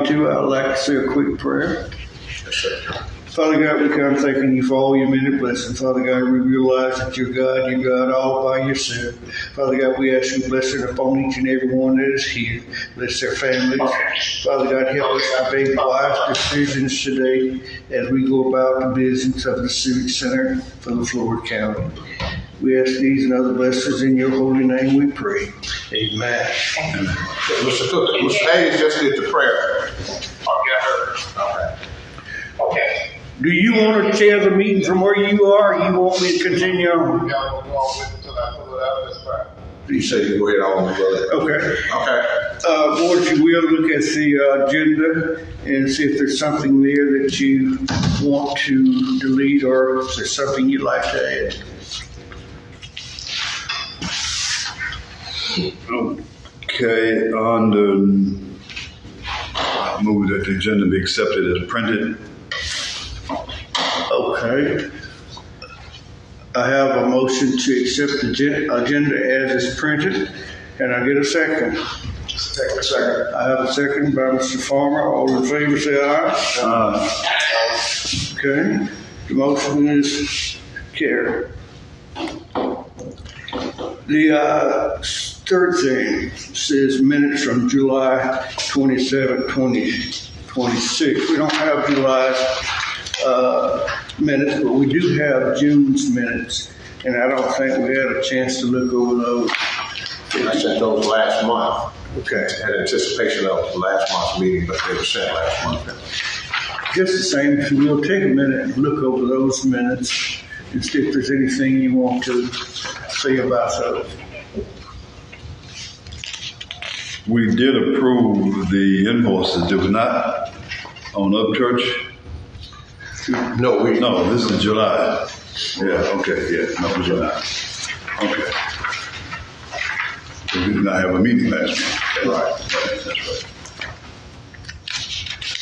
I'd like to say a quick prayer. Father God, we come thanking you for all your many blessings. Father God, we realize that you're God all by yourself. Father God, we ask you blessing upon each and every one that is here. Bless their families. Father God, help us to make wise decisions today as we go about the business of the Civic Center for the Florida County. We ask these and other blessings in your holy name we pray. Amen. Mr. Cook, Mr. Hayes just did the prayer. Okay. Do you want to chair the meeting from where you are, or you want me to continue on? You said you go ahead on and go ahead. Okay. Board, if you will, look at the agenda and see if there's something there that you want to delete or if there's something you'd like to add. Okay, on the move that the agenda be accepted as printed. Okay. I have a motion to accept the agenda as is printed. Can I get a second? Second. I have a second by Mr. Farmer. All in favor say aye. Okay. The motion is carried. The third thing says minutes from July 27, 2026. We don't have July's minutes, but we do have June's minutes, and I don't think we had a chance to look over those. I sent those last month. Okay. In anticipation of last month's meeting, but they were sent last month. Just the same, if we'll take a minute and look over those minutes and see if there's anything you want to say about those. We did approve the invoices, did we not? On Upchurch? No, this is July. Yeah, okay, no, July. Okay. We did not have a meeting last month. Right, that's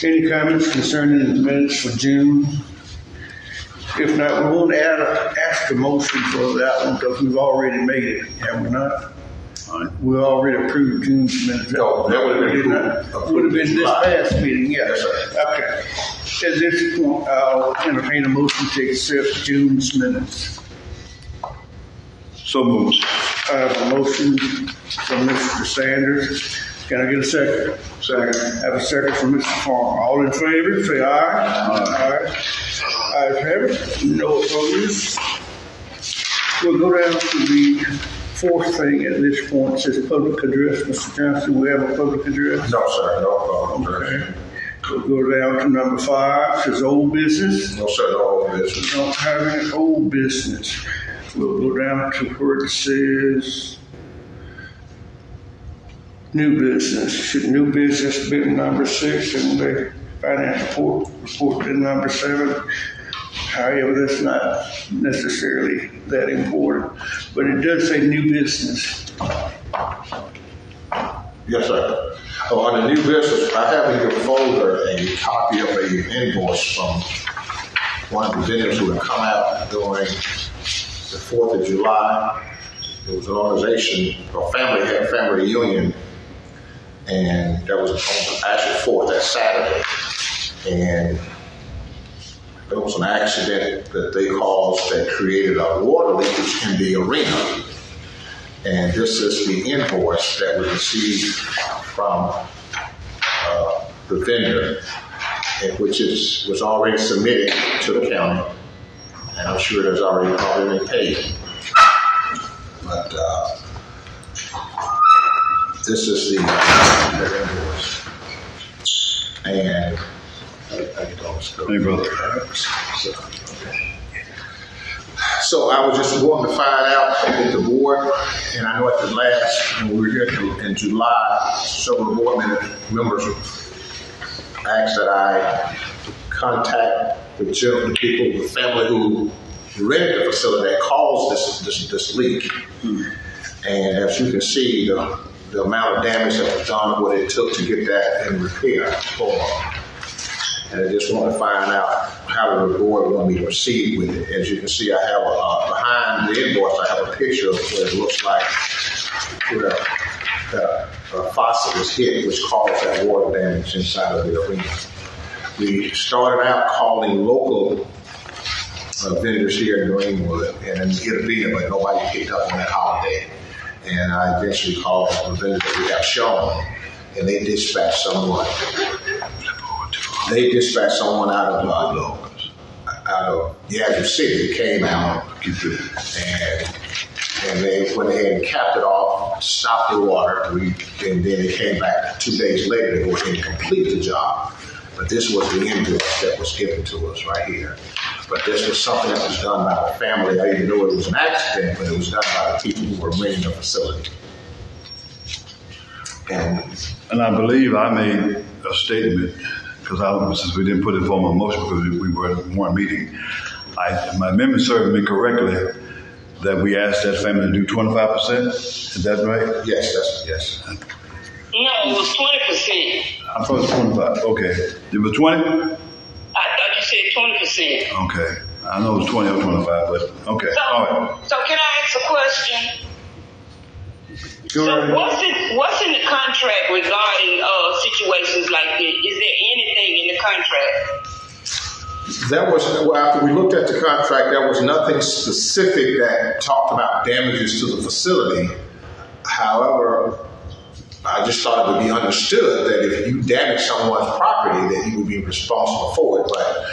right. Any comments concerning the minutes for June? If not, we won't ask a motion for that one because we've already made it, have we not? All right. We already approved June's minutes. No, that would have been would have been this past meeting, yes. Yes, sir. Okay. At this point, I'll entertain a motion to accept June's minutes. So moved. I have a motion from Mr. Sanders. Can I get a second? Second. I have a second from Mr. Farmer. All in favor, say aye. Aye. Ayes have it. No opposed. We'll go down to the fourth thing at this point. It says public address. Mr. Johnson, we have a public address? No, sir, no problem. Okay. We'll go down to number 5. It says old business. No, sir, no old business. We don't have any old business. We'll go down to where it says new business. Should new business be number 6 and the financial report be number 7? However, that's not necessarily that important. But it does say new business. Yes, sir. Oh, on the new business, I have in your folder a copy of an invoice from one of the vendors who had come out during the 4th of July. It was an organization, a family reunion, and that was on actually 4th, that Saturday. And there was an accident that they caused that created a water leakage in the arena. And this is the invoice that we received from the vendor, which was already submitted to the county, and I'm sure there's already been paid. But this is the invoice. And Hey, brother. So I was just wanting to find out with the board, and I know at the last, when we were here in July, several board members asked that I contact the people, the family who rented the facility that caused this leak. And as you can see, the amount of damage that was done, what it took to get that in repair for. And I just want to find out how the board want me to proceed with it. As you can see, I have behind the invoice, I have a picture of what it looks like. that a faucet was hit, which caused that water damage inside of the arena. We started out calling local vendors here in Greenwood and intervening, but nobody picked up on that holiday. And I eventually called the vendor that we have shown, and they dispatched someone. They dispatched someone out of Yazoo City. Came out and they went ahead and capped it off, stopped the water, and then they came back 2 days later to go ahead and complete the job. But this was the invoice that was given to us right here. But this was something that was done by the family. I didn't know it was an accident, but it was done by the people who were renting the facility. And I believe I made a statement, because since we didn't put it in form of motion because we weren't meeting, my memory served me correctly that we asked that family to do 25%. Is that right? Yes. No, it was 20%. I thought it was 25. Okay. It was 20? I thought you said 20%. Okay. I know it was 20 or 25, but okay. All right. So can I ask a question? Go So ahead. what's in the contract regarding situations like this? Is there anything in the contract? After we looked at the contract, there was nothing specific that talked about damages to the facility. However, I just thought it would be understood that if you damage someone's property, that you would be responsible for it. But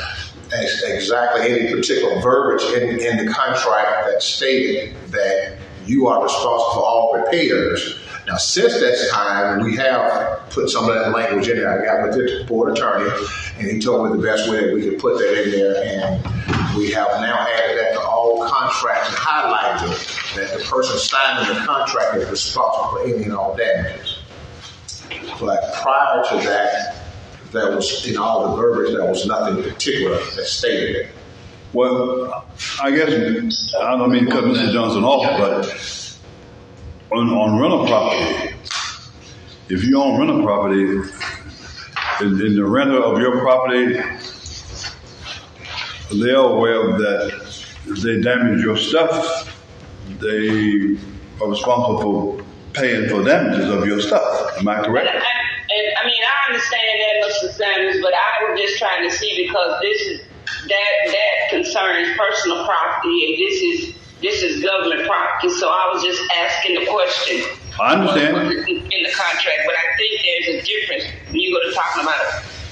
exactly any particular verbiage in the contract that stated that you are responsible for all repairs. Now, since that time, we have put some of that language in there. I got with the board attorney, and he told me the best way that we could put that in there. And we have now added that to all contracts and highlighted it, that the person signing the contract is responsible for any and all damages. But prior to that, there was, in all the verbiage, there was nothing particular that stated it. Well, I guess, I don't mean to cut Mr. Johnson off, but on rental property, if you own rental property, in the renter of your property, they're aware of that. If they damage your stuff, they are responsible for paying for damages of your stuff. Am I correct? I mean, I understand that, Mr. Sanders, but I was just trying to see because that concerns personal property, and this is government property. So I was just asking the question. I understand. What was in the contract, but I think there's a difference when you go to talking about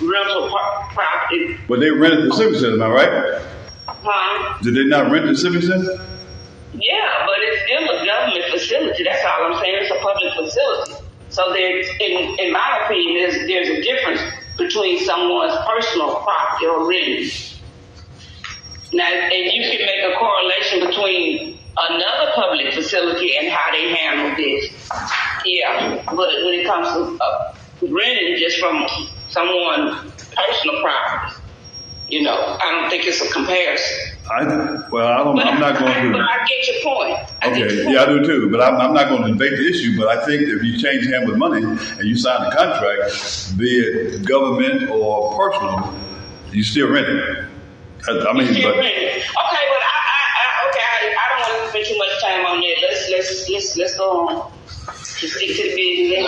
rental property. But they rented the Civic Center, am I right? Huh? Did they not rent the Civic Center? Yeah, but it's still a government facility. That's all I'm saying. It's a public facility. So there's, in my opinion, there's a difference between someone's personal property or renting. Now, and you can make a correlation between another public facility and how they handle this. Yeah, but when it comes to renting just from someone's personal property, I don't think it's a comparison. I'm not going to. But I get your point. I do too. But I'm not going to debate the issue. But I think if you change hands with money and you sign a contract, be it government or personal, you still rent it. Okay, but I don't want to spend too much time on that. Let's go on. Just stick to the business.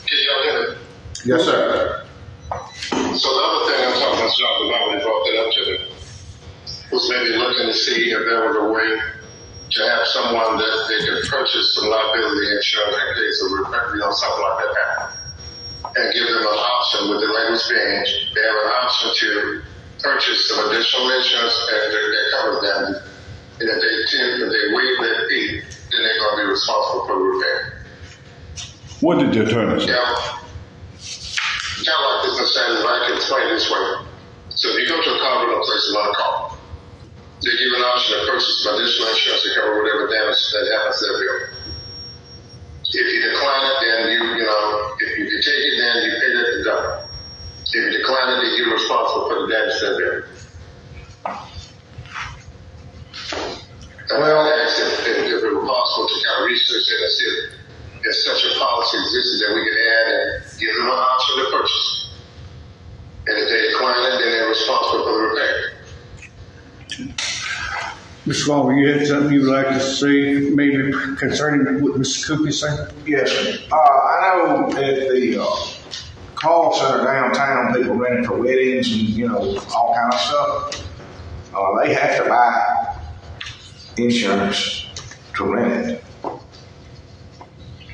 Can y'all hear me? Yes, sir. So the other thing I'm talking about, John, when I brought that up to me, was maybe looking to see if there was a way to have someone that they could purchase some liability insurance in case of something like that happen, and give them an option with the language being they have an option to purchase some additional insurance that covers them, and if they waive that fee, then they're going to be responsible for the repair. What did your attorney say? Yeah. Kind of like this, if I can explain it this way. So if you go to a car rental place and rent a car, they give an option to purchase some additional insurance to cover whatever damage that happens to their vehicle. If you decline it, then if you take it, then you pay that deductible. If you decline it, then you're responsible for the damage to their vehicle. Well, I asked if it were possible to kind of research that and see if such a policy existed that we could add and give them an option to purchase. And if they decline it, then they're responsible for the repair. Mr. Walker, you had something you would like to say, maybe concerning what Mr. Cooper said? Yes, sir. I know at the call center downtown, people renting for weddings and, all kind of stuff. They have to buy insurance to rent it.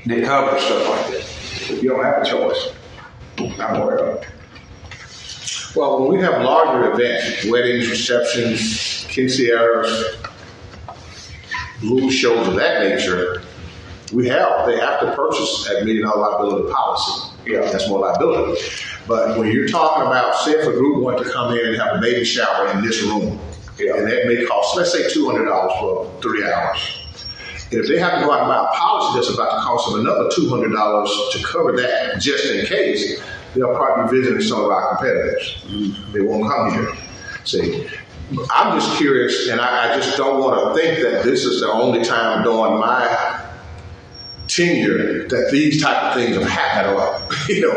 They cover stuff like that. You don't have a choice. I'm aware of it. Well, when we have larger events, weddings, receptions, quinceañeras, blue shows of that nature, they have to purchase a $1 million liability policy. Yeah, that's more liability. But when you're talking about, say if a group want to come in and have a baby shower in this room, and that may cost, let's say $200 for 3 hours. And if they have to go out and buy a policy that's about to cost them another $200 to cover that just in case, they'll probably be visiting some of our competitors. They won't come here. See, I'm just curious, and I just don't want to think that this is the only time during my tenure that these type of things have happened.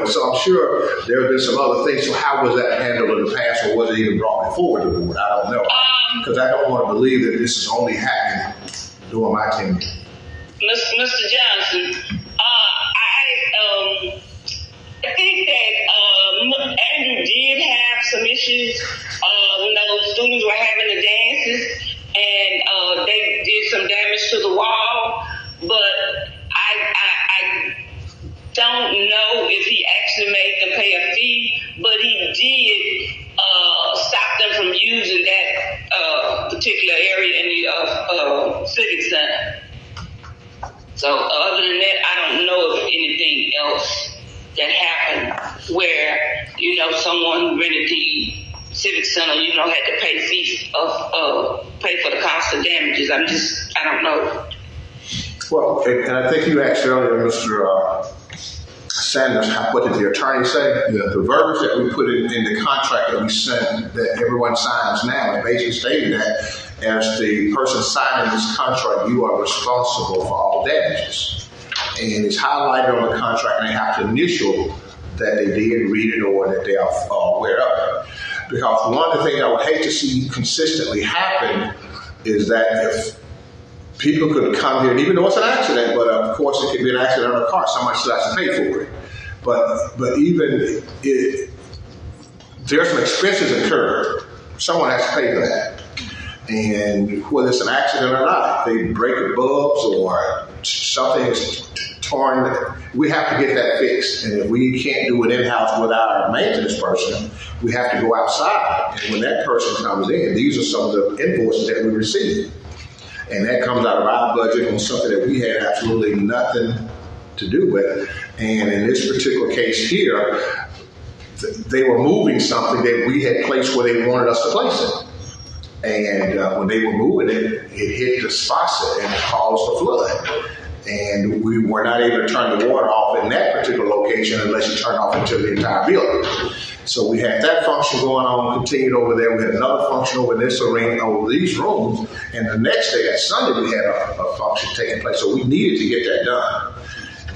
So I'm sure there have been some other things. So how was that handled in the past, or was it even brought before the board? I don't know, because I don't want to believe that this is only happening during my tenure. Mr. Johnson, I think that Andrew did have some issues when those students were having the dances, and they did some damage to the wall. But I don't know if he actually made them pay a fee, but he did stop them from using that particular area in the civic center. So other than that, I don't know of anything else that happened where, someone rented the civic center, had to pay fees pay for the cost of damages. I don't know. Well, and I think you asked earlier, Mr. Sanders, what did the attorney say? Yeah. The verbiage that we put in the contract that we sent, that everyone signs now, it basically stated that as the person signing this contract, you are responsible for all damages. And it's highlighted on the contract, and they have to initial that they did read it or that they are aware of it. Because one of the things I would hate to see consistently happen is that if people could come here, and even though it's an accident, but of course it could be an accident on a car, someone still has to pay for it. But even there's some expenses incurred. Someone has to pay for that. And whether it's an accident or not, if they break the bulbs or something is torn, we have to get that fixed. And if we can't do it in-house with our maintenance person, we have to go outside. And when that person comes in, these are some of the invoices that we receive. And that comes out of our budget on something that we had absolutely nothing to do with. And in this particular case here, they were moving something that we had placed where they wanted us to place it. And when they were moving it, it hit the faucet and it caused a flood. And we were not able to turn the water off in that particular location unless you turn off into the entire building. So we had that function going on, continued over there. We had another function over in this arena, over these rooms. And the next day, that Sunday, we had a function taking place. So we needed to get that done.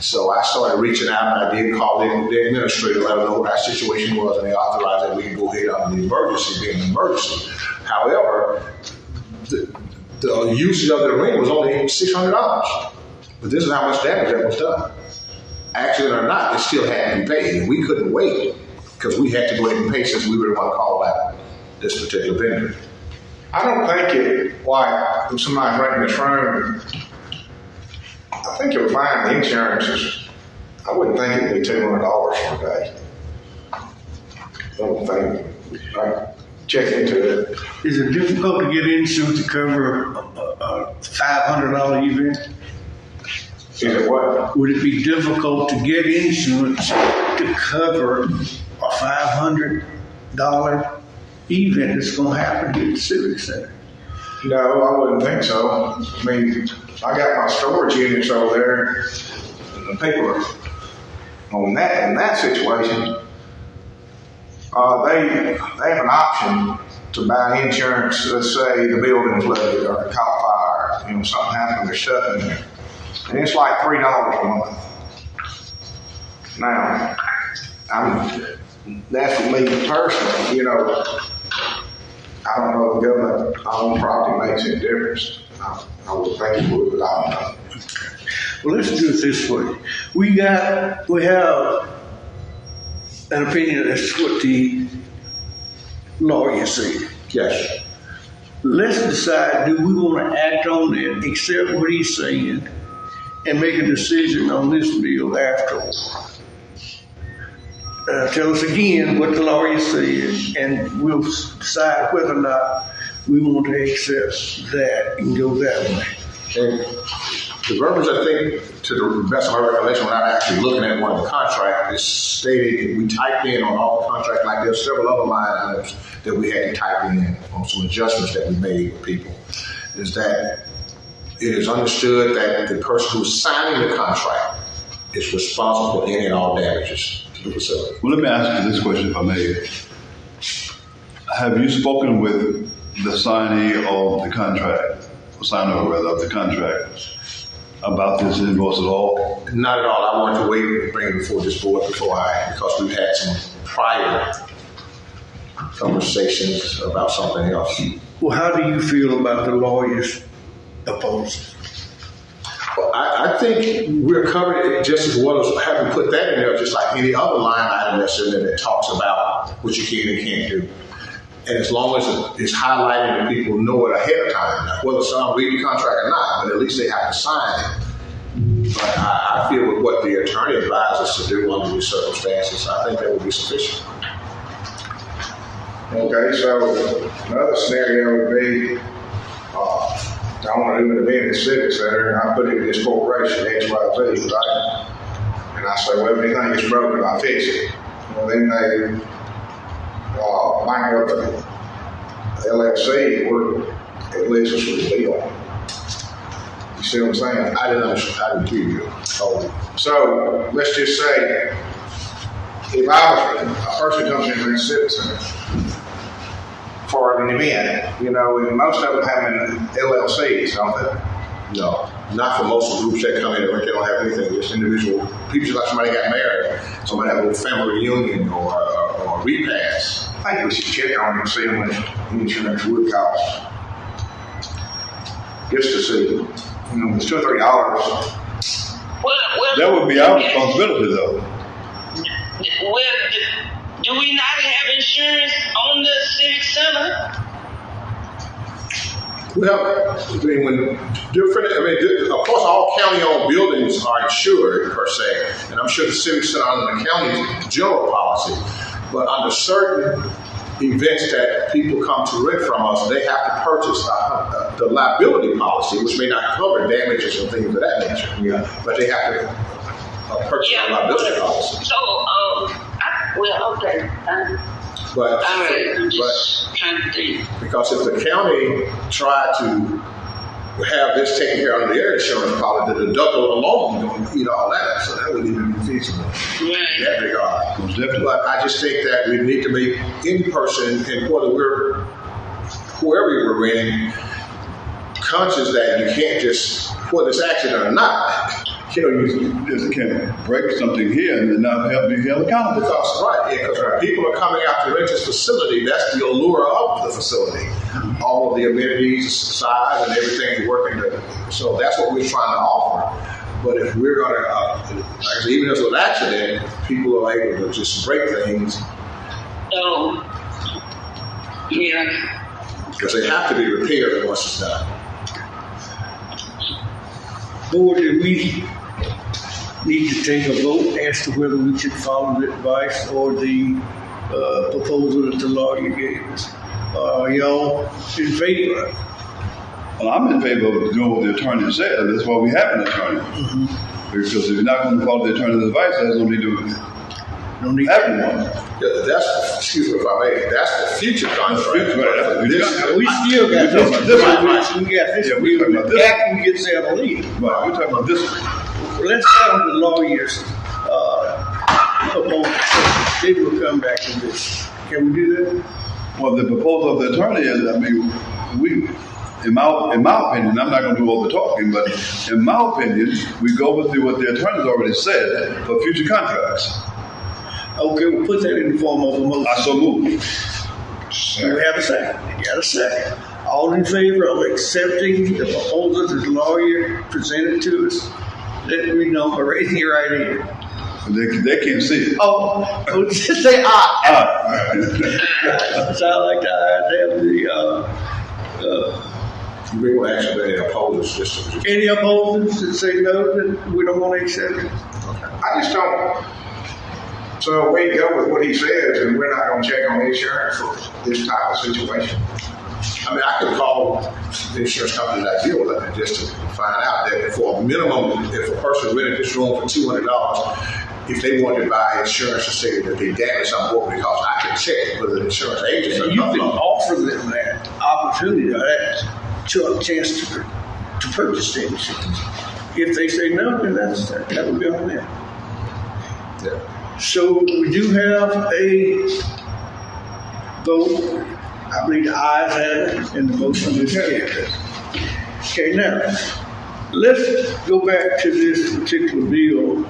So I started reaching out, and I did call the administrator, let them know what our situation was, and they authorized that we can go ahead on the emergency, being an emergency. However, the usage of the arena was only $600. But this is how much damage that was done. Accident or not, it still had to be paid. And we couldn't wait because we had to go ahead and pay since we were the one to call out this particular vendor. I don't think it, like, if somebody's renting this room, I think you'll find the insurance is, I wouldn't think it'd be $200 per day. I don't think, I check into it. Is it difficult to get insurance to cover a $500 event? Is it what? Would it be difficult to get insurance to cover a $500 event that's going to happen at the Civic Center? No, I wouldn't think so. I mean, I got my storage units over there, and the people are on that, in that situation, they have an option to buy insurance. Let's say the building flooded or caught fire, something happened, there's stuff in there. And it's like $3 a month. Now, that's for me personally, I don't know if government-owned property makes any difference. I would think it would, but I don't know. Well, let's do it this way. We have an opinion as to what the lawyer said. Yes. Let's decide, do we want to act on it, accept what he's saying, and make a decision on this bill afterward? Tell us again what the lawyer said, and we'll decide whether or not we want to accept that and go that way. And the verbiage, I think, to the best of my recollection, without actually looking at one of the contracts, is stated, we typed in on all the contracts, like there's several other line items that we had to type in on some adjustments that we made with people, is that it is understood that the person who's signing the contract is responsible for any and all damages to the facility. Well, let me ask you this question, if I may. Have you spoken with the signee of the contract, or signer rather of the contract, about this invoice at all? Not at all. I wanted to wait and bring it before this board because we've had some prior conversations about something else. Well, how do you feel about the lawyer's proposal? Well, I think we're covered just as well as having put that in there, just like any other line item that's in there that talks about what you can and can't do. And as long as it's highlighted and people know it ahead of time, whether some read the contract or not, but at least they have to sign it. But I feel with what the attorney advised us to do under these circumstances, I think that would be sufficient. Okay, so another scenario would be, I want to do an event at the Civic Center, and I put it in this corporation, XYZ, right? And I say, well, anything is broken, I fix it. Well, then they bankrupt the LLC, it leaves us with a bill. You see what I'm saying? I didn't hear you. So let's just say, if a person comes into the Civic Center for an event, and most of them have LLCs, don't they? No, not for most of the groups that come in. They don't have anything. Just individual people, just like somebody got married, somebody have a family reunion or a repass. I think we should check on it and see how much insurance would cost. Just to see, it's $2 or $3. Well, That would be our responsibility, though. Well, do we not have insurance on the Civic Center? Well, of course, all county-owned buildings are insured per se, and I'm sure the Civic Center under the county's general policy. But under certain events that people come to rent from us, they have to purchase the liability policy, which may not cover damages and things of that nature. Yeah. But they have to purchase a liability policy. So, okay. But, I'm just trying to think. because if the county tried to have this taken care of under their insurance policy, the deductible alone don't eat all that, so that wouldn't even be feasible in that regard. Most definitely. But I just think that we need to make any person, and whoever we're renting, conscious that you can't just, whether it's accident or not, You just can't break something here and not be held accountable. because when people are coming out to rent this facility, that's the allure of the facility. All of the amenities, size, and everything working. So that's what we're trying to offer. But if we're going to, even if it's an accident, people are able to just break things. So, yeah. Because they have to be repaired once it's done. Board, did we need to take a vote as to whether we should follow the advice or the proposal that the lawyer gave us? Are y'all in favor? Well, I'm in favor of doing what the attorney said. That's why we have an attorney. Mm-hmm. Because if you're not going to follow the attorney's advice, there's no need to have one. Excuse me if I may, that's the future contract. We still got this. We got this. Yeah, we're talking about this. After we get settled in. Right, we're talking about this. Let's start with the lawyers. Proposal. Then we'll come back to this. Can we do that? Well, the proposal of the attorney is, in my opinion, I'm not going to do all the talking, but in my opinion, we go with what the attorney's already said for future contracts. Okay, we'll put that in the form of a motion. I so move. Do we have a second? You got a second. All in favor of accepting the proposal that the lawyer presented to us? Let me know by raising your right hand. They can't see it. Oh, just say aye. So I like to have the, We will actually oppose just any opposers that say no, then we don't want to accept it. I just don't. So we go with what he says, and we're not going to check on the insurance for this type of situation. I mean, I could call the insurance company that I deal with it just to find out that for a minimum, if a person rented this room for $200, if they wanted to buy insurance to say that they damaged on board, because I can check with an insurance agent. You can offer them that opportunity, that chance to purchase the insurance. If they say no, then that would be on them. Yeah. So we do have a vote. I believe the ayes have it, and the motion is carried. Okay, now let's go back to this particular bill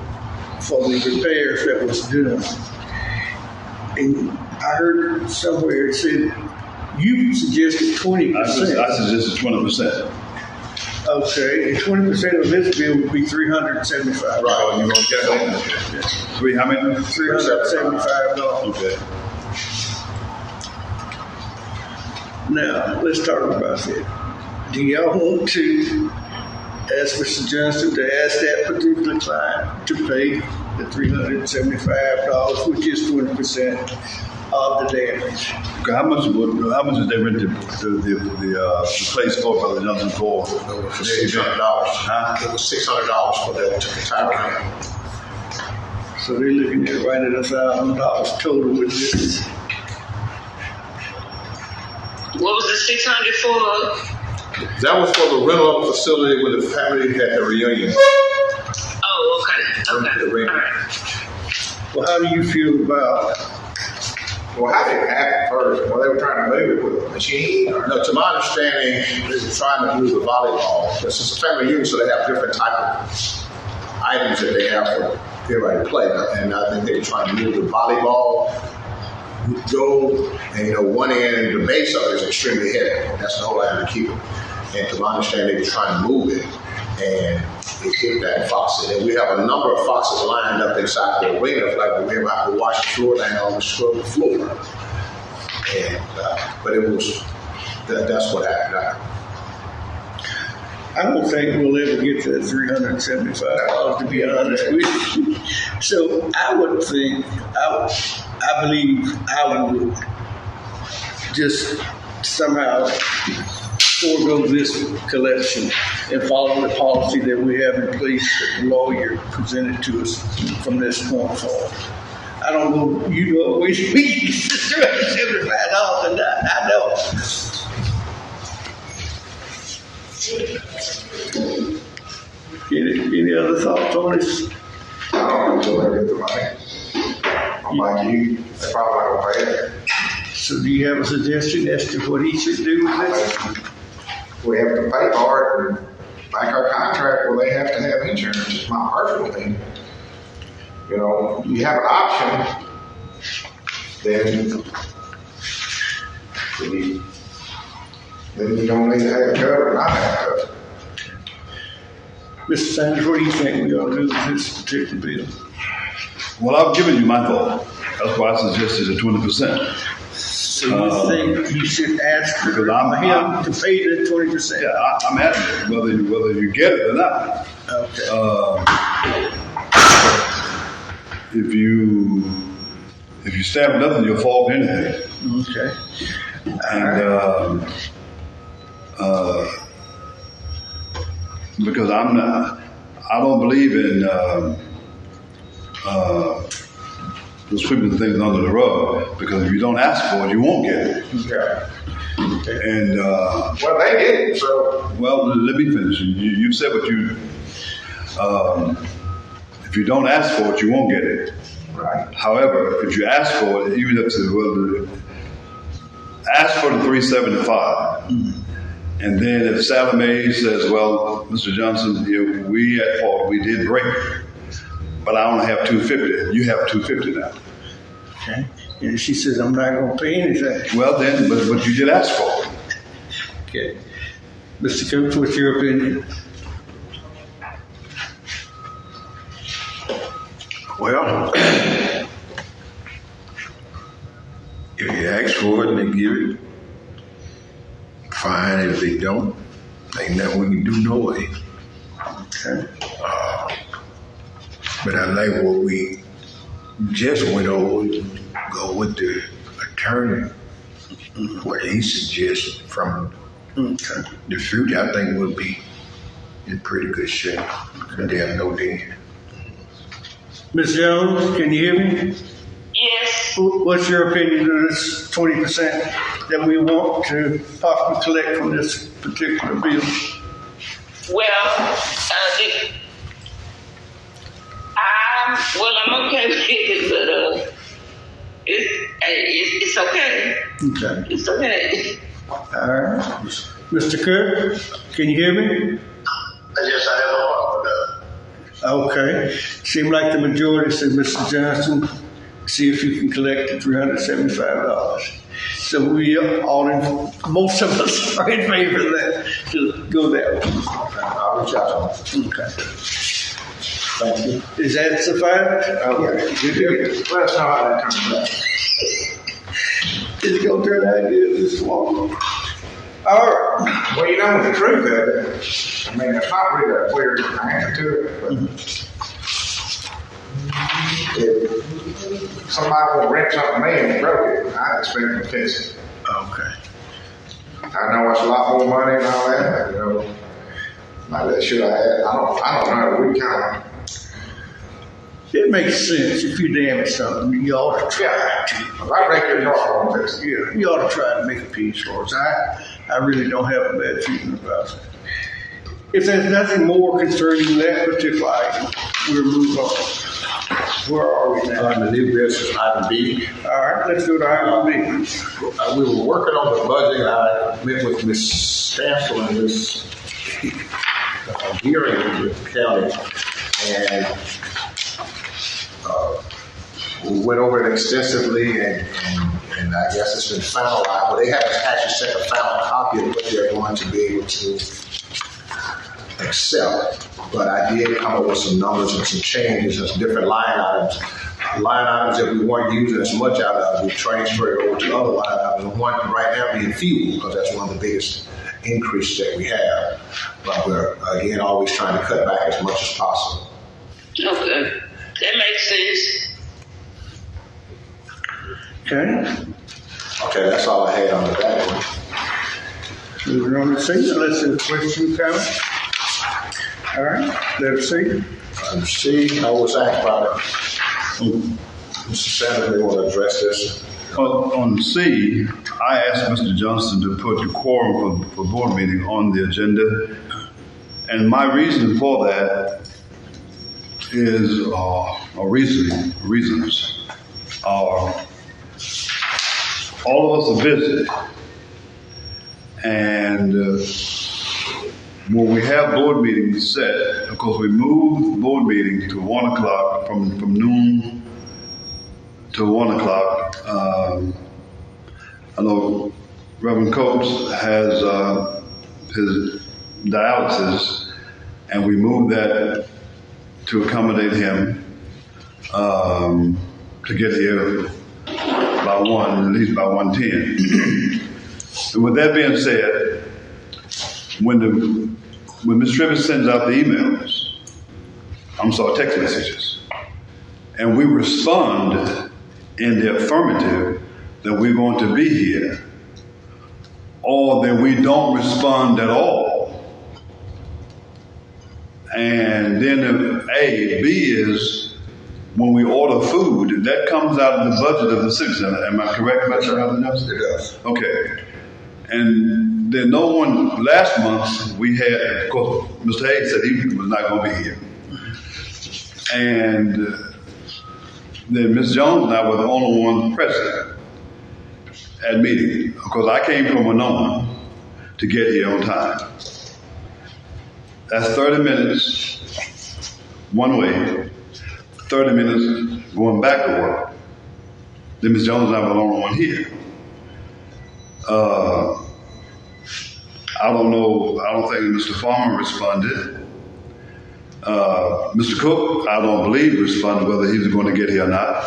for the repairs that was done. And I heard somewhere it said you suggested 20%. I suggested 20%. Okay, and 20% of this bill would be $375. Right. You're going to calculate that? Three, how many? $375. Okay. Now, let's talk about it. Do y'all want to ask Mr. Johnson to ask that particular client to pay the $375, which is 20% of the damage? Okay, how much did they rent the place for by the Johnson for? For $600. Huh? It was $600 for the entire room. So they're looking at right at $1,000 total with this. What was the 600 for? That was for the rental of the facility when the family had the reunion. Oh, okay. All right. Well, how do you feel about Well, how did it happen first? Well, they were trying to move it with a machine? Or? No, to my understanding, they were trying to move the volleyball. This is a family reunion, so they have different type of items that they have for everybody to play. And I think they were trying to move the volleyball, go, and one end, the base of it is extremely heavy. That's the whole idea to keep it. And to my understanding, they were trying to move it, and it hit that faucet. And we have a number of faucets lined up inside the arena, like we have to wash the floor down and scrub the floor. And but it was that's what happened. I don't think we'll ever get to that $375, to be honest with you. So I would think, I believe I would just somehow forego this collection and follow the policy that we have in place that the lawyer presented to us from this point forward. I don't know, you know, we $375 and I know. Any other thoughts on this? I don't know until they get the money. I'm like you, they're probably not going to pay it. So do you have a suggestion as to what he should do with this? We have to pay for it, and like our contract, well, they have to have insurance. It's my personal opinion. You know, you have an option, then you don't need to have it covered or not have it covered. Mr. Sanders, what do you think we ought to do with this particular bill? Well, I've given you my vote. That's why I suggested a 20%. So you think you should ask because him to pay the 20%? Yeah, I'm asking whether you get it or not. Okay. If you stamp nothing, you'll fall for anything. Okay. And because I don't believe in sweeping things under the rug, because if you don't ask for it, you won't get it. Okay. And well, they did it, so. Well, let me finish. You said what you. If you don't ask for it, you won't get it. Right. However, if you ask for it, even if ask for the 375, and then if Sallie Mae says, "Well, Mr. Johnson, we at fault, we did break it, but I only have 250. You have 250 now." Okay. And she says, I'm not going to pay anything. Well, then, but you did ask for it. Okay. Mr. Coates, what's your opinion? Well, if you ask for it and they give it, fine. If they don't, ain't nothing we can do no way. Okay. But I like what we just went over, go with the attorney, what he suggested from Okay. the future. I think we'll be in pretty good shape. There's no danger. Ms. Jones, can you hear me? Yes. What's your opinion on this 20% that we want to possibly collect from this particular bill? Well, I'm okay with it, but it's okay. Okay. It's okay. All right. Mr. Cook, can you hear me? Yes, I have no problem with that. Okay. Seemed like the majority said, Mr. Johnson, see if you can collect the $375. So we are all in, most of us are in favor of that, to go that way. I'll reach out to them. Okay. Thank you. Is that sufficient? Okay. Good. Let us know how that comes out. It's going to turn out good this long. All right. Well, you know the truth of it. I mean, it's not really a clear answer to it, but if somebody will rent something to me and broke it, I expect them to fix it. Okay. I know it's a lot more money and all that, but, you know, like that should I add? I don't know. We kind of. It makes sense. If you damage something, you ought to try to. If I break your car, I'll fix it. Yeah, you ought to try to make a peace for us. I really don't have a bad feeling about it. If there's nothing more concerning that particular item, we'll move on. Where are we now? The new business, item B. All right, let's go to item B. We were working on the budget, and I met with Ms. Stansel in this hearing with the county, and we went over it extensively, and I guess it's been finalized, but they haven't actually sent a final copy of what they're going to be able to accept. But I did come up with some numbers and some changes and some different line items. Line items that we weren't using as much out of, we transferred over to other line items. One right now being fuel, because that's one of the biggest increases that we have. But we're, again, always trying to cut back as much as possible. Okay. That makes sense. Okay. Okay, that's all I had on the back one. Moving on to C, unless there's a question coming. All right, let's see. C, I was asked about it. Mr. Sanders, they want to address this. On C, I asked Mr. Johnson to put the quorum for board meeting on the agenda. And my reason for that is, reasons are, all of us are busy. And when we have board meetings set, of course we move board meeting to 1 o'clock from noon to 1 o'clock. I know Reverend Coates has his dialysis, and we move that to accommodate him to get here by 1, at least by 1:10. And with that being said, when Ms. Trivis sends out the emails, text messages, and we respond in the affirmative that we're going to be here, or that we don't respond at all. And then B is when we order food, that comes out of the budget of the citizen. Am I correct about that? It does. Okay. And then no one, last month we had, of course, Mr. Hayes said he was not going to be here. And then Ms. Jones and I were the only ones present at meeting. Of course, I came from Winona to get here on time. That's 30 minutes one way, 30 minutes going back to work. Then Ms. Jones and I were the only one here. I don't know. I don't think Mr. Farmer responded. Mr. Cook, I don't believe responded whether he's going to get here or not.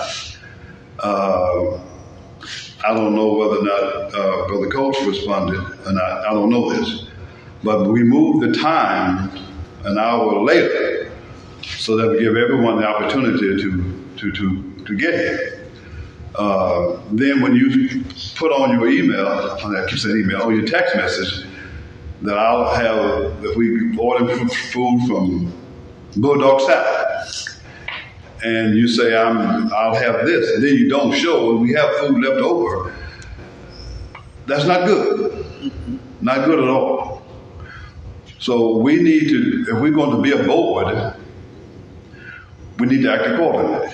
I don't know whether or not Brother Coach responded or not. I don't know this. But we moved the time an hour later so that we give everyone the opportunity to get here. Then when you put on your email, I keep saying email, on your text message, that I'll have, if we order food from Bulldog Salad, and you say I'll have this, and then you don't show, and we have food left over, that's not good. Not good at all. So we need to, if we're going to be a board, we need to act accordingly.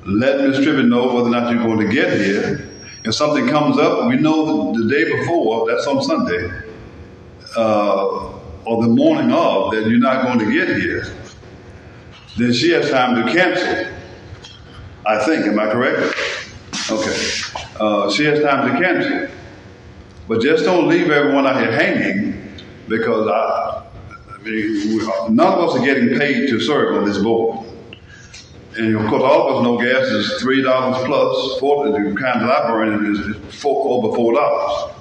Let Ms. Tribbett know whether or not you're going to get here. If something comes up, we know the day before, that's on Sunday, or the morning of, that you're not going to get here, then she has time to cancel. I think, am I correct? Okay. She has time to cancel. But just don't leave everyone out here hanging, because none of us are getting paid to serve on this board. And of course, all of us know gas is $3 plus. The kind that I burn is over $4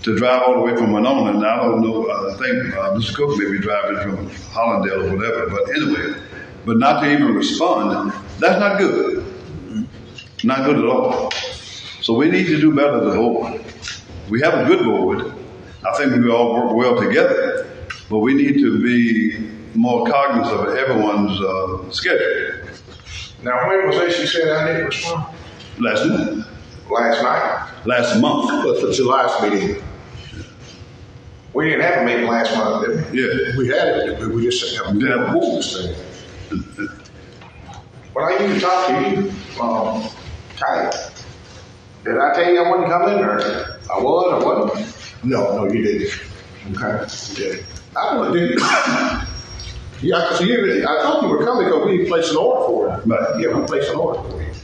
to drive all the way from Winona. And I don't know. I think Mr. Cook may be driving from Hollandale or whatever. But anyway, but not to even respond, that's not good. Not good at all. So we need to do better as a board. We have a good board. I think we all work well together, but we need to be more cognizant of everyone's schedule. Now, when was this you said I didn't respond? Last month. Last night? Last month. But for July's meeting, We didn't have a meeting last month, did we? Yeah. we had it, we just haven't Yeah. thing. Well, I used to talk to you, Ty. Did I tell you I wasn't coming, or I was, or wasn't? No, you didn't. Okay. You didn't. I don't know. Yeah, because I thought you were coming because we placed an order for it. Right. Yeah, we placed an order for you.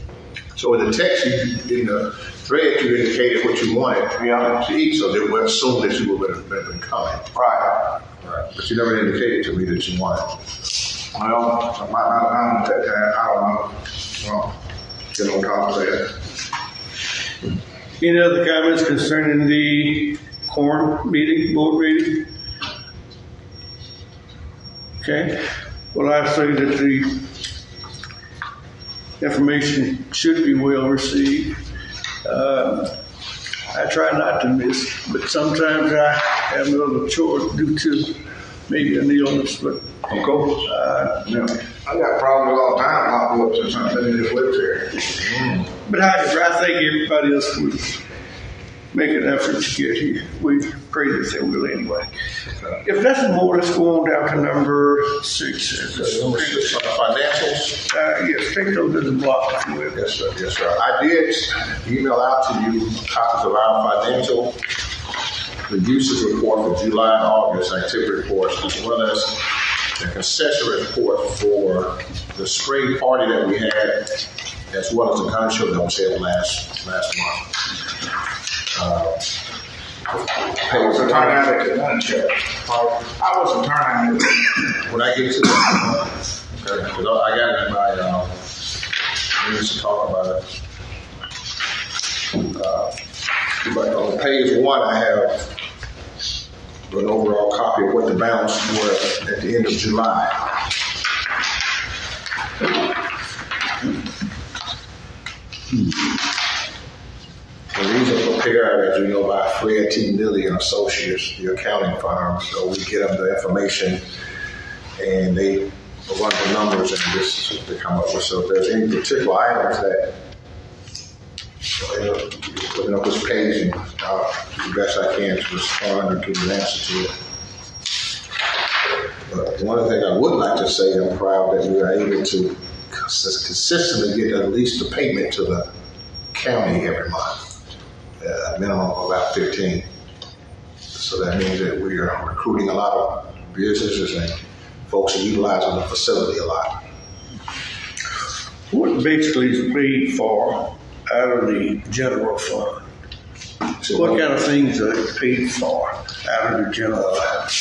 So in the text, in the thread, you indicated what you wanted to eat, so they would assume that you would have been coming. Right. Right. But you never indicated to me that you wanted. Well, I don't know. Well, get on top of that. Any other comments concerning the quorum meeting, board meeting? Okay. Well, I say that the information should be well received. I try not to miss, but sometimes I have another chore due to maybe an illness, but Of course. I got problems all the time popping up since I've been in this wheelchair. But I think everybody else would make an effort to get here. We pray that they will anyway. If nothing more, let's go on down to number 6. Number 6 on the financials. Yes, take those to the block if you will. Yes, sir. Yes, sir. I did email out to you copies of our financial, the usage report for July and August activity reports, as well as the concession report for the spring party that we had, as well as the gun show that was held last month. I wasn't turning out at the gun show. I wasn't turning out. When I get to that, okay, because I got it in my, we used to talk about it. But on page 1, I have an overall copy of what the balance were at the end of July. And these are prepared, as you know, by Fred T. Nilly and Associates, the accounting firm. So we get them the information, and they run the numbers, and this is what they come up with. So if there's any particular items that, putting up this page, and I'll do the best I can to respond or give an answer to it. But one of the things I would like to say, I'm proud that we are able to consistently get at least a payment to the county every month. A minimum of about 15. So that means that we are recruiting a lot of businesses and folks are utilizing the facility a lot. What basically is paid for out of the general fund. So what kind of things are they paid for out of the general fund?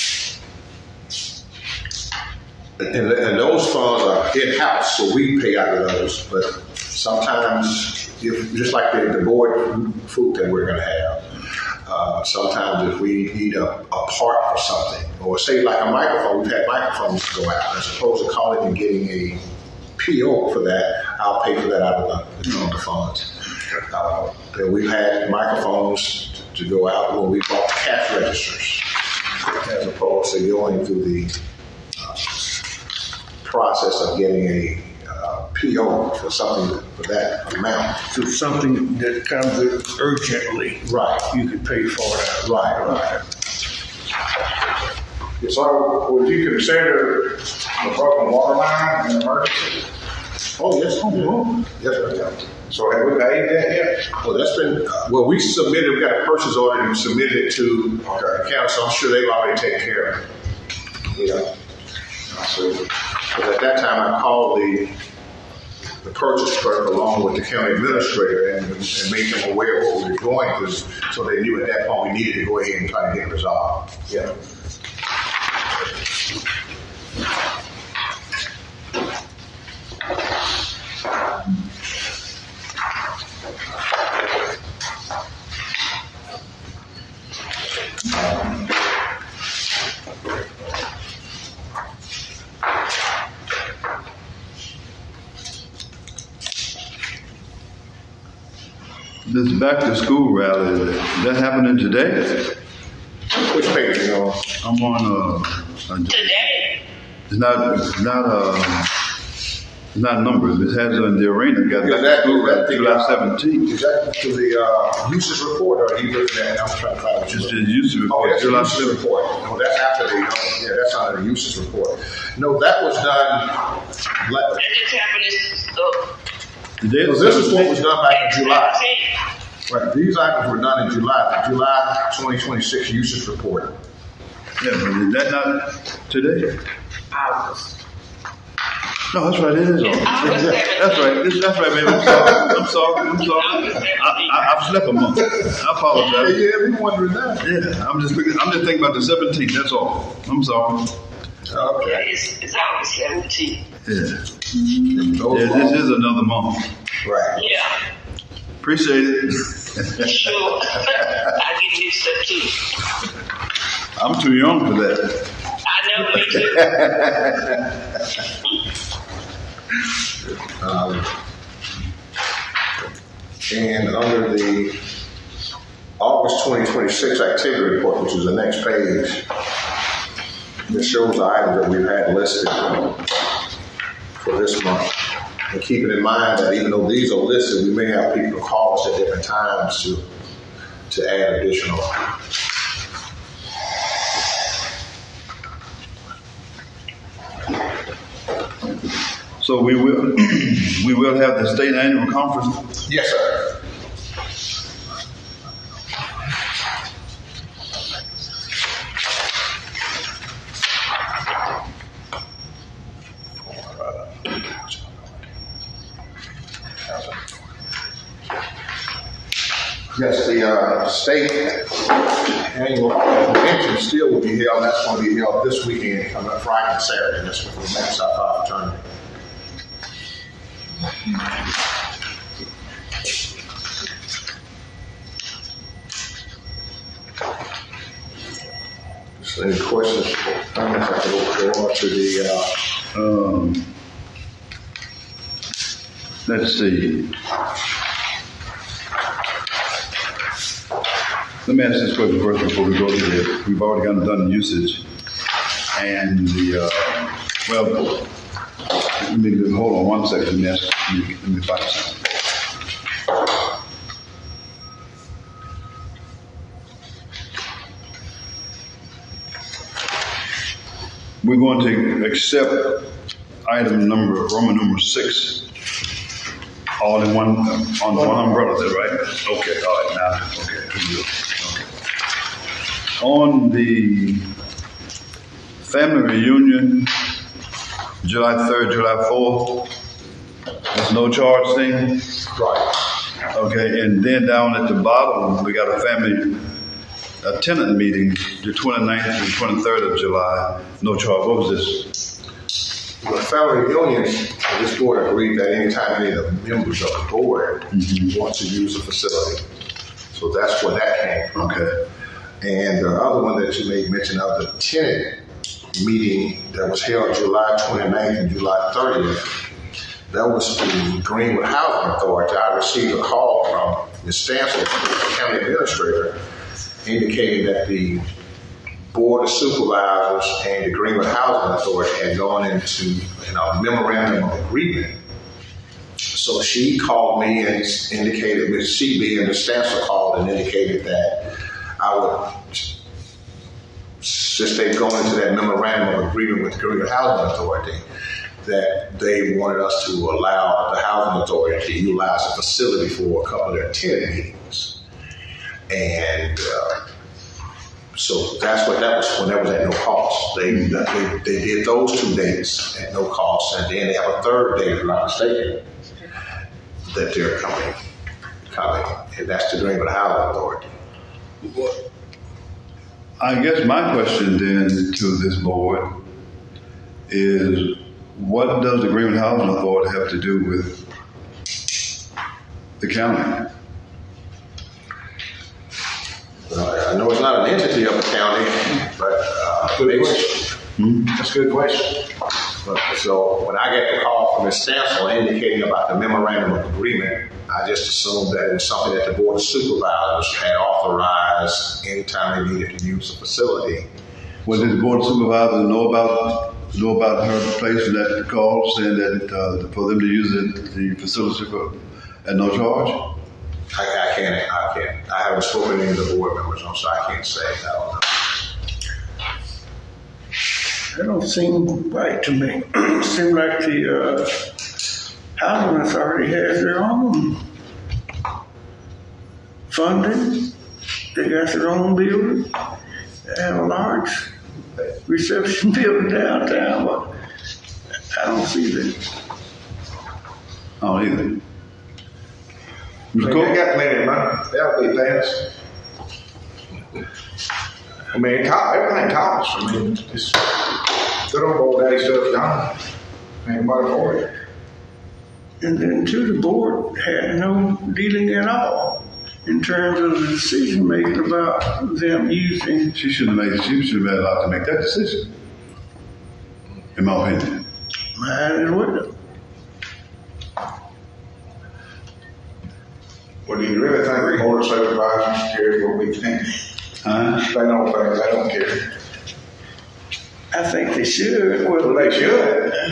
And those funds are in-house, so we pay out of those. But sometimes, just like the board food that we're going to have, sometimes if we need a part for something, or say like a microphone, we've had microphones go out, as opposed to calling and getting a PO for that, I'll pay for that out of the funds. Then we've had microphones to go out when we bought cash registers, as opposed to going through the process of getting a PO for something for that amount. So something that comes in urgently, Right. you could pay for that. Right. So would you consider the broken water line an emergency? Oh, yes. Yes, sir. So have we paid that yet? Well, that's been, we submitted, we got a purchase order and submitted it to the county, so I'm sure they've already taken care of it. Yeah. But at that time, I called the purchase clerk along with the county administrator and made them aware of what we were doing, because so they knew at that point we needed to go ahead and try to get it resolved. Yeah. This back to school rally, is that happening today? Which page, you know? I'm on, Today. it's not numbers. It has in the arena. Got Yeah, back to school rally, July 17th. Is that to the usage report, or are you looking at? I'm trying to find it. Just the usage report, That's the July usage 17th. report. No, that's after the. That's under the usage report. No, that was done. That just happened Today, This is what was done back in July. 17th. Right. These items were done in July. The July 2026 usage report. Yeah, but is that not today? August. No, that's right. It is. August 17th. That's right. That's right, baby. I'm sorry. I've slept a month. I apologize. Yeah, we wondering that. Yeah, I'm just thinking about the 17th. That's all. I'm sorry. Okay. It's August 17th. Yeah. Yeah, this is another month. Right. Yeah. Appreciate it. Sure. I get mixed up too. I'm too young for that. I know, me too. And under the August 2026 activity report, which is the next page, it shows the items that we've had listed for this month. And keeping in mind that even though these are listed, we may have people call us at different times to add additional. So we will have the state annual conference. Yes, sir. Yes, the state annual convention still will be held. That's going to be held this weekend, coming up Friday and Saturday. That's for the next South tournament. So any questions? Comments? I can go on to the. Let's see. Let me ask this question first before we go to the. We've already done usage, and the let me hold on one second. Let me find something. We're going to accept Roman number 6. All in one, on one umbrella, is that right? Okay, all right, now, okay, good. Okay. On the family reunion, July 3rd, July 4th, there's no charge thing? Right. Okay, and then down at the bottom, we got a tenant meeting, the 29th and 23rd of July, no charge. What was this? The family reunions, this board agreed that anytime any of the members of the board want to use the facility. So that's where that came from. Okay. And the other one that you made mention of, the tenant meeting that was held July 29th and July 30th, that was the Greenwood Housing Authority. I received a call from Ms. Stansel, the county administrator, indicating that the Board of Supervisors and the Greenwood Housing Authority had gone into a memorandum of agreement. So she called me and indicated, Ms. CB and Ms. Stansel called and indicated that I would, since they've gone into that memorandum of agreement with the Greenwood Housing Authority, that they wanted us to allow the Housing Authority to utilize the facility for a couple of their tenant meetings. And so that's what that was when that was at no cost. They did those 2 dates at no cost, and then they have a third date, if I'm not mistaken, that they're coming, and that's the Greenwood Housing Authority. I guess my question then to this board is, what does the Greenwood Housing Authority have to do with the county? I know it's not an entity of the county, but Good question. That's a good question. so when I get the call from Ms. Stansel indicating about the memorandum of agreement, I just assumed that it was something that the Board of Supervisors had authorized anytime they needed to use the facility. Well, did the Board of Supervisors know about her placing that call, saying that for them to use the facility at no charge? I can't. I haven't spoken to any of the board members, so I can't say. I don't know. That don't seem right to me. It seems like the housing authority has their own funding. They got their own building. They have a large reception building downtown, but I don't see that. I don't either. They got plenty of money. That'll be fast. I mean, everything costs. I mean, it's good old daddy stuff's gone. Ain't money for it. And then too, the board had no dealing at all in terms of the decision making about them using. She should have been allowed to make that decision, in my opinion. Might as well. Well, do you really think the board of supervisors care what we think? They don't think, they don't care. I think they should. Well, they should.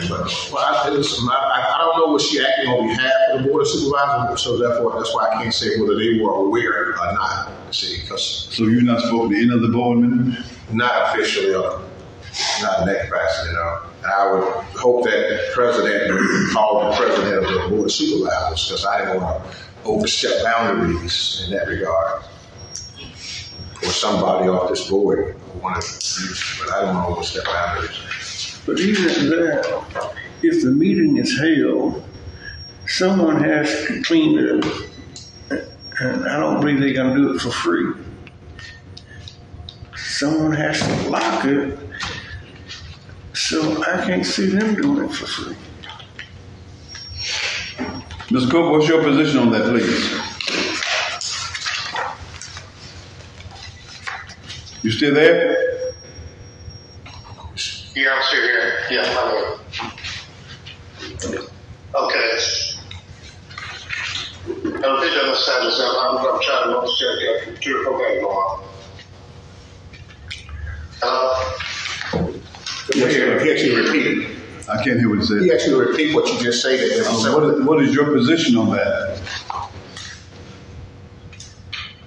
Well, I don't know what she acting on behalf of the Board of Supervisors, so therefore that's why I can't say whether they were aware or not. See, because So you've not spoken to any of the board members? not officially, not in that capacity, no. And I would hope that the president would call the president of the Board of Supervisors, because I didn't want to overstep boundaries in that regard. Or somebody off this board wanted to use, but I don't want to overstep boundaries. But even at that, if the meeting is held, someone has to clean it up. And I don't believe they're going to do it for free. Someone has to lock it. So I can't see them doing it for free. Ms. Cook, what's your position on that, please? You still there? Yeah, I'm still here. Yeah, I'm here. Okay. I don't think I understand this. I'm trying to check 2 or 4 things going on. He actually repeated. I can't hear what you He said. actually repeat what you just stated. What is your position on that?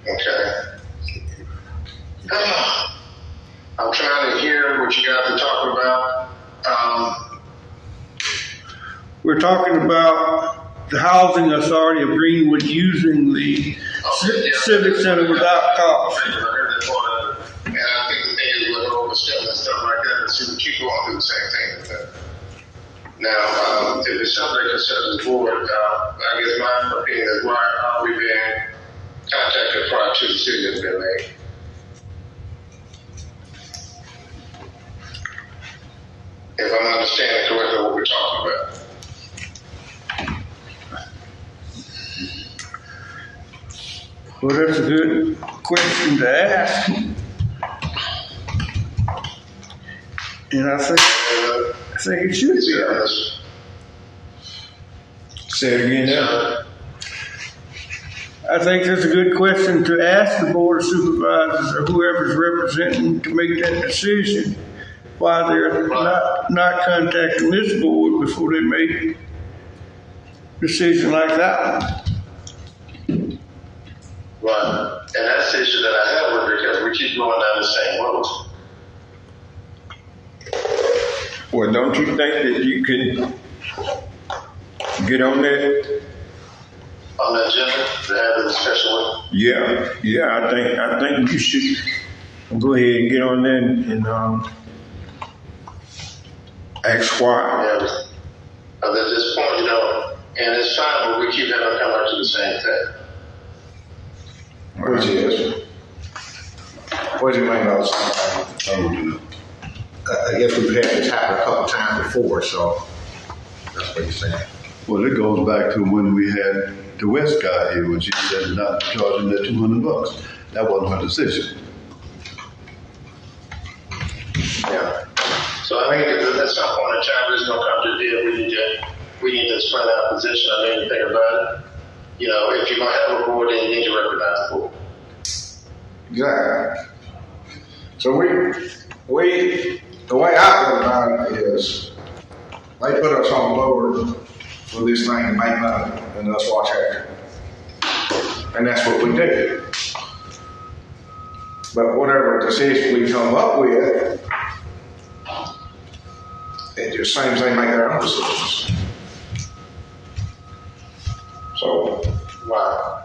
Okay. I'm trying to hear what you guys are talking about. We're talking about the housing authority of Greenwood using the Civic Center without cost. I heard that part of it. And I think the thing is with overstepping and stuff like that, it seems to keep going through the same thing with that. Now, if it's something that concerns the board, I guess my opinion is why are we being contacted prior to the decision has been made? If I'm understanding correctly what we're talking about. Well, that's a good question to ask. And I think it should be asked. Say it again now. I think that's a good question to ask the Board of Supervisors or whoever's representing to make that decision. Why they're not contacting this board before they make a decision like that one. Right. And that's the issue that I have with it because we keep going down the same road. Well, don't you think that you can get on that? On the agenda to have a discussion with? Yeah, I think you should go ahead and get on there and ask why. Yeah. At this point, and it's fine, but we keep having to come back to the same thing. Which is? What do you mean by that? I guess we've had this happen a couple times before, so that's what you're saying. Well, it goes back to when we had the West guy here, when she said not charging that $200. That wasn't her decision. Yeah. So I think at some point in time, there's no come to a deal. We need to explain our position on anything about it. If you're going to have a board, then you need to recognize the board. Exactly. So the way I feel about it is they put us on board for this thing to make money and us watch after it. And that's what we do. But whatever decision we come up with, it just seems they make their own decisions. So, Wow.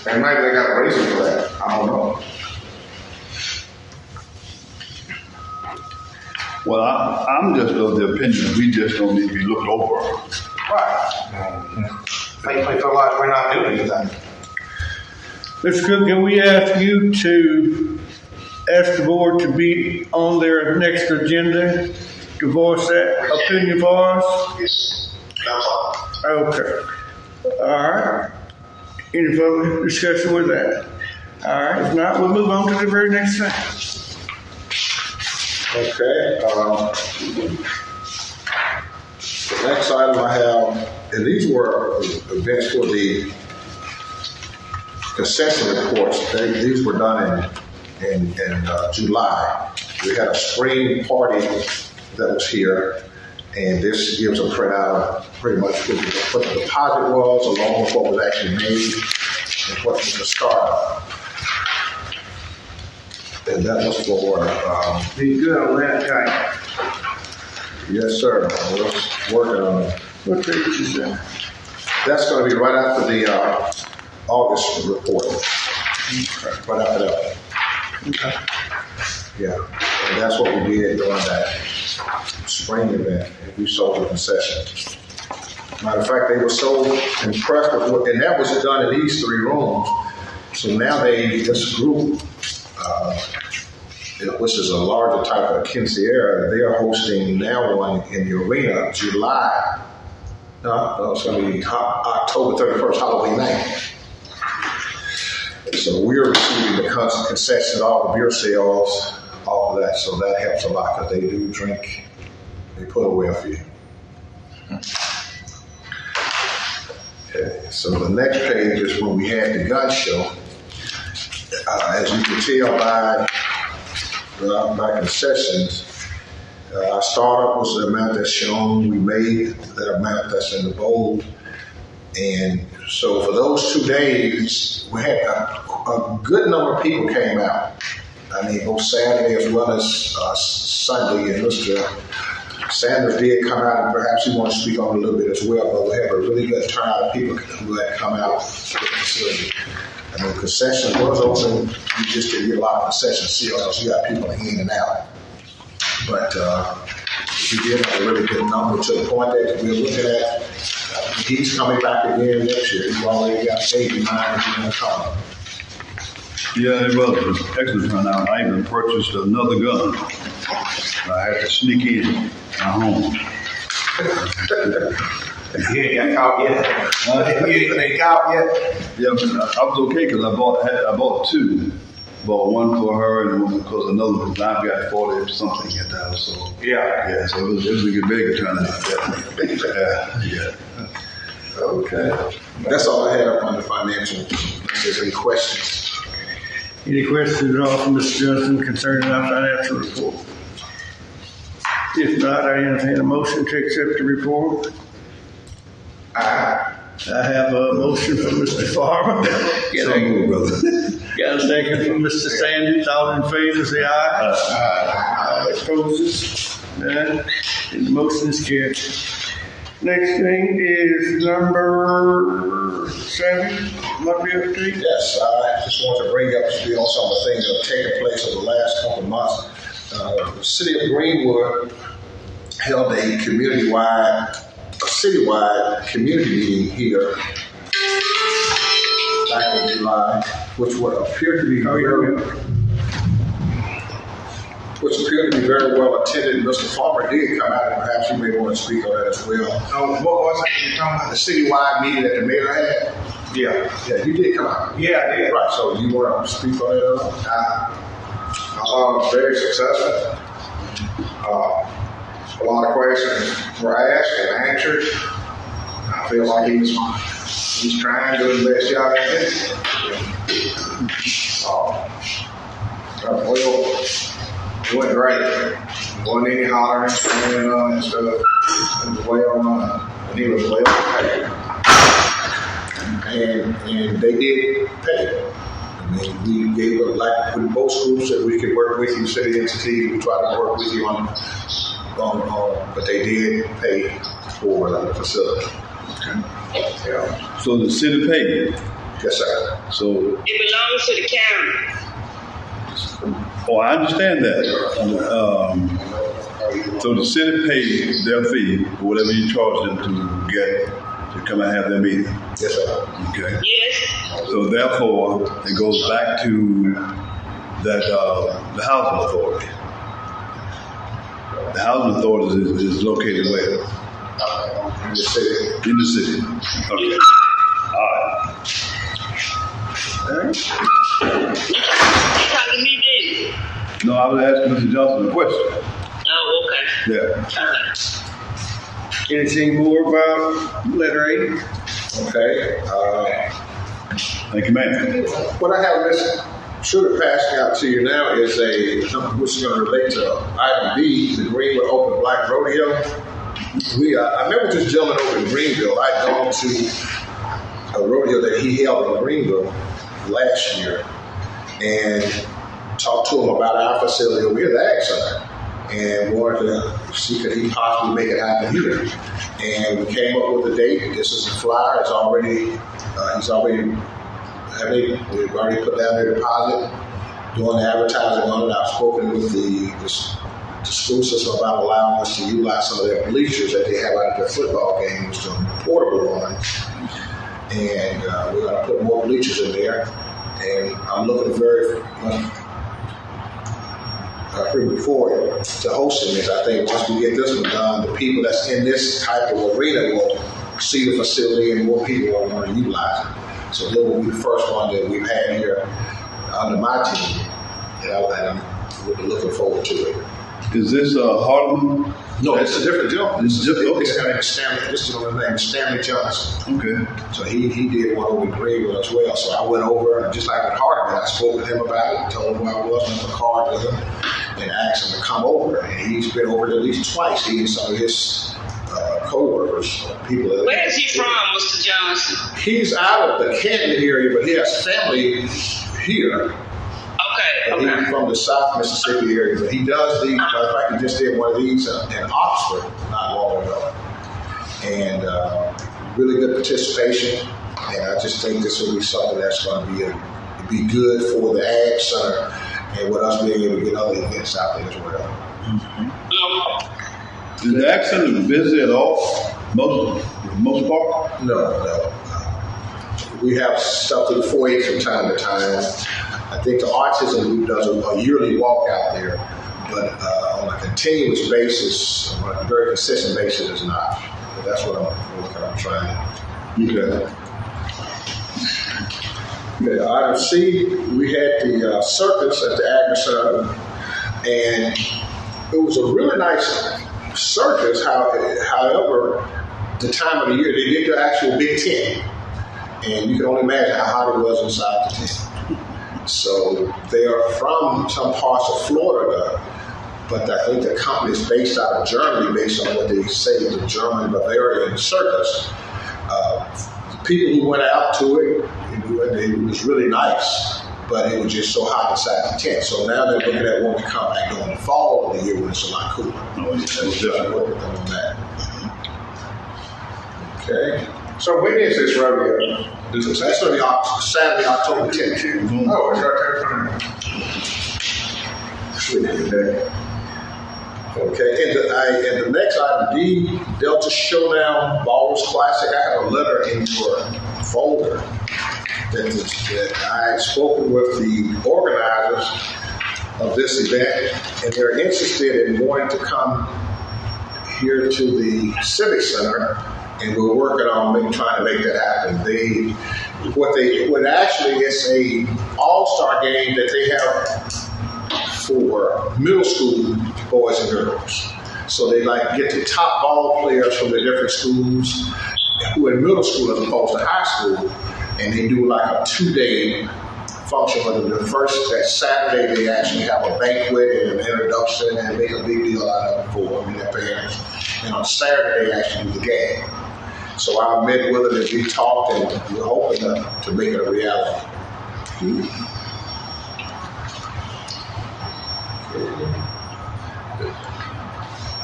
and maybe they got a reason for that. I don't know. Well, I'm just of the opinion we just don't need to be looked over. Right. Make me feel like we're not doing anything. Mr. Cook, can we ask you to ask the board to be on their next agenda to voice that opinion for us? Yes. No problem. Okay. All right. Any further discussion with that? All right. If not, we'll move on to the very next thing. Okay. The next item I have, and these were events for the concession reports. These were done in July. We had a spring party that was here, and this gives a printout of pretty much what the deposit was, along with what was actually made and what was the startup. And that was for Be good on that, Jay. yes, sir. I was working on it. What page is that? That's going to be right after the August report. Right after that. Okay. Yeah. And that's what we did during that spring event. We sold the concession. Matter of fact, they were so impressed with what, and that was done in these 3 rooms. So now this group, which is a larger type of quinceañera, they're hosting now one in the arena, July. No, it's going to be October 31st, Halloween night. So we're receiving the concessions, all the beer sales, all of that. So that helps a lot because they do drink. They put away a few. Okay, so the next page is when we had the gun show. As you can tell by my concessions, our startup was the amount that's shown. We made that amount that's in the bold. And so for those 2 days, we had a good number of people came out. I mean, both Saturday as well as Sunday. And Mr. Sanders did come out, and perhaps he wants to speak on it a little bit as well. But we have a really good turnout of people who had come out to the facility. I mean, concession was open. You just didn't get a lot of concession sales because you got people in and out. But he did have a really good number to the point that we're looking at. He's coming back again next year. He's already got 89 if he's going to come. Yeah, it was an excellent turnout. I even purchased another gun. I had to sneak in my home. You ain't got caught yet. You ain't been caught yet. Yeah, but I was okay because I bought two. Bought one for her and one because another one. I've got 40 or something at the house. So yeah. So it was a very good turnout. Yeah. Okay. That's all I have on the financial. If there's any questions. Any questions at all from Mr. Johnson concerning our financial report? If not, I entertain a motion to accept the report. I have a motion from Mr. Farmer. Got a second from Mr. Sanders. All in favor, say aye. Aye. Opposes? None. And the motion is carried. Next thing is number 7, monthly update. Yes, I just want to bring up to speed on some of the things that have taken place over the last couple of months. The city of Greenwood held a citywide community meeting here back in July, which would appear to be very well attended. Mr. Farmer did come out, and perhaps you may want to speak on that as well. What was it you're talking about? The citywide meeting that the mayor had? Yeah, you did come out. Yeah, I did. Right, so you want to speak on that at all? I thought it was very successful. A lot of questions were asked and answered. I feel like he's trying to do the best job at it. Well, it went great. Wasn't any hollering, screaming and stuff. It was well done. And he was well paid. And they did pay. I mean, we gave like with both schools that we could work with you, city entities. We tried to work with you on but they did pay for the facility. Okay. Yeah. So the city paid. Yes, sir. So It belongs to the county. I understand that. So the city paid their fee for whatever you charge them to get to come and have their meeting. Yes, sir. Okay. Yes. So therefore, it goes back to that the housing authority. The housing authority is located where? In the city. In the city. Okay. All right. You talking to me, didn't you? No, I was asking Mr. Johnson a question. Oh, okay. Yeah. All right. Anything more about letter 8? Okay. Thank you, ma'am. What I have listed, should have passed out to you now, is which is going to relate to item B, the Greenwood Open Black Rodeo. I met with this gentleman over in Greenville. I'd gone to a rodeo that he held in Greenville last year and talked to him about our facility over here, the Ag Center, and wanted to see could he possibly make it happen here. And we came up with a date. This is a flyer. It's already, we've already put down their deposit, doing the advertising on it. I've spoken with the school system about allowing us to utilize some of their bleachers that they have out at their football games, some portable ones. And we're going to put more bleachers in there. And I'm looking very much pretty forward to hosting this. I think once we get this one done, the people that's in this type of arena will see the facility and more people will want to utilize it. So this will be the first one that we've had here under my team. And I'm really looking forward to it. Is this Harlem? No, it's a different gentleman. This is different. This guy named Stanley. This gentleman's name is Stanley Johnson. Okay. So he did one over in Greenville as well. So I went over and just like with Hartman, I spoke with him about it, told him who I was, left a card with him, and asked him to come over. And he's been over at least twice. He and some of his co-workers, people. Where is he from, Mr. Johnson? He's out of the Canton area, but he has family here. Okay. He's from the South Mississippi area, but he does these. Matter of fact, he just did one of these in Oxford not long ago, and really good participation. And I just think this will be something that's going to be good for the Ag Center, and with us being able to get other events out there as well. Mm-hmm. Is the accident busy at all? Most part? No. We have stuff to the 4-H from time to time. I think the autism group does a yearly walk out there, but on a continuous basis, on a very consistent basis, it's not. But that's what I'm trying to. Okay. Okay, item C, we had the circus at the Agri Center, and it was a really nice circus. However, the time of the year, they did the actual big tent, and you can only imagine how hot it was inside the tent. So they are from some parts of Florida, but I think the company is based out of Germany, based on what they say is the German Bavarian circus. The people who went out to it, it was really nice, but it was just so hot inside the tent. So now they're looking at when we come back during the fall of the year when it's a lot cooler. That's definitely working on that. Okay. So when is this rodeo? That's going to be Saturday, October 10th. Oh, it's right there. Sweet day. Okay, and the next item, D, Delta Showdown Ballers Classic. I have a letter in your folder that I had spoken with the organizers of this event, and they're interested in wanting to come here to the Civic Center, and we're working on trying to make that happen. It's a all-star game that they have for middle school boys and girls. So they get the top ball players from the different schools who are in middle school as opposed to high school, and they do like a 2-day function. That Saturday they actually have a banquet and an introduction and make a big deal out of it for them and their parents. And on Saturday they actually do the game. So I met with them and we talked, and we're hoping to make it a reality.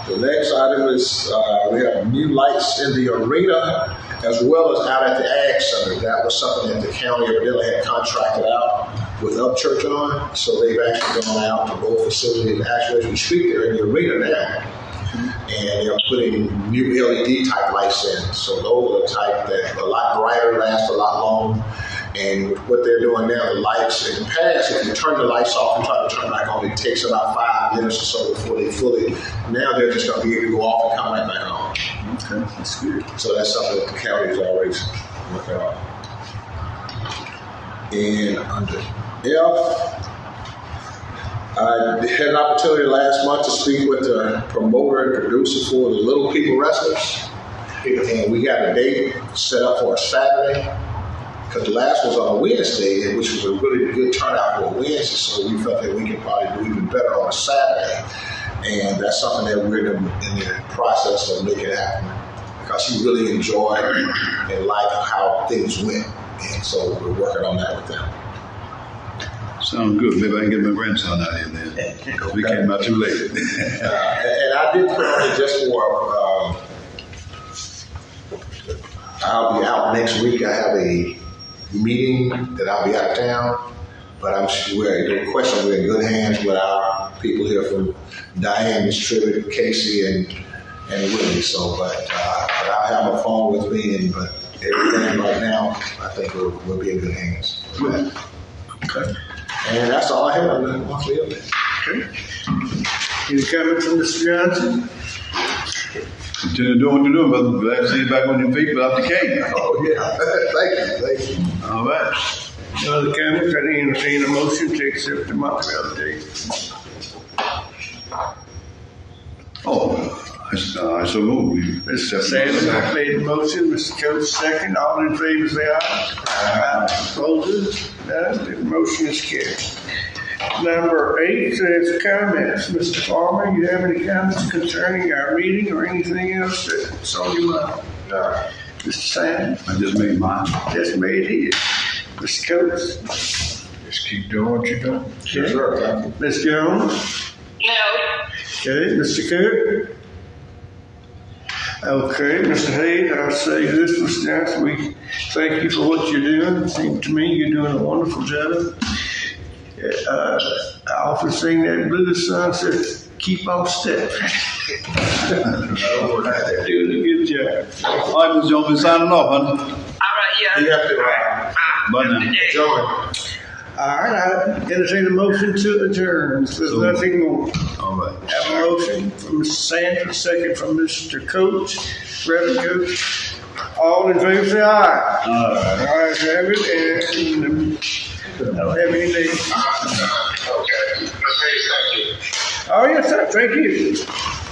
The next item is we have new lights in the arena as well as out at the Ag Center. That was something that the county evidently had contracted out with Upchurch on. So they've actually gone out to both facilities. Actually, as we speak, they're in the arena now. And they're putting new LED type lights in. So those are the type that are a lot brighter, last a lot long. And what they're doing now, the lights, in the past, if you turn the lights off and try to turn back on, it takes about 5 minutes or so before they fully. Now they're just going to be able to go off and come right back on. Okay, that's good. So that's something that the county is always working on. And under F, I had an opportunity last month to speak with the promoter and producer for the Little People Wrestlers. And we got a date set up for a Saturday. Because the last was on a Wednesday, which was a really good turnout for a Wednesday, so we felt that we could probably do even better on a Saturday. And that's something that we're in the process of making happen. Because he really enjoyed and liked how things went. And so we're working on that with them. Sounds good. Maybe I can get my grandson out here then. Because we came out too late. And I did put on it just for, I'll be out next week. I have a meeting that I'll be out of town, but we're in good hands with our people here from Diane, Miss Tribbett, Casey, and Whitney. So, but I have a phone with me, but everything right now, I think we'll be in good hands. Okay. And that's all I have. Okay. Any comments from Mr. Johnson? Continue doing what you're doing, brother. Glad to see you back on your feet without the cane. Oh, yeah. Thank you. All right. No other comments? I entertain a motion to accept the monthly update. I so move. Mr. Sanders made the motion. Mr. Coates second. All in favor say aye. Aye. Opposed? None. The motion is carried. Number 8 says comments. Mr. Farmer, you have any comments concerning our meeting or anything else that's on your mind? No. Mr. Sanders? I just made mine. Just made his. Mr. Coates? Just keep doing what you're doing. Okay. Sure. Ms. Jones? No. Okay. Mr. Cook? Okay, Mr. Hayes, I'll say this, Mr. Johnson, we thank you for what you're doing. It seems to me you're doing a wonderful job. I often sing that blues song, says, keep on step. Doing that. Good job. All right, Ms. Jones, we're signing off, honey. All right, yeah. You have to, Bye now. Joey. All right, I entertain a motion to adjourn. If there's nothing more. All right. Have a motion from Mr. Sanders, second from Mr. Coach, Reverend Coach. All in favor say aye. All right, have it, and I don't have any names. Okay. Ms. Hayes, thank you. Oh, yes, sir. Thank you.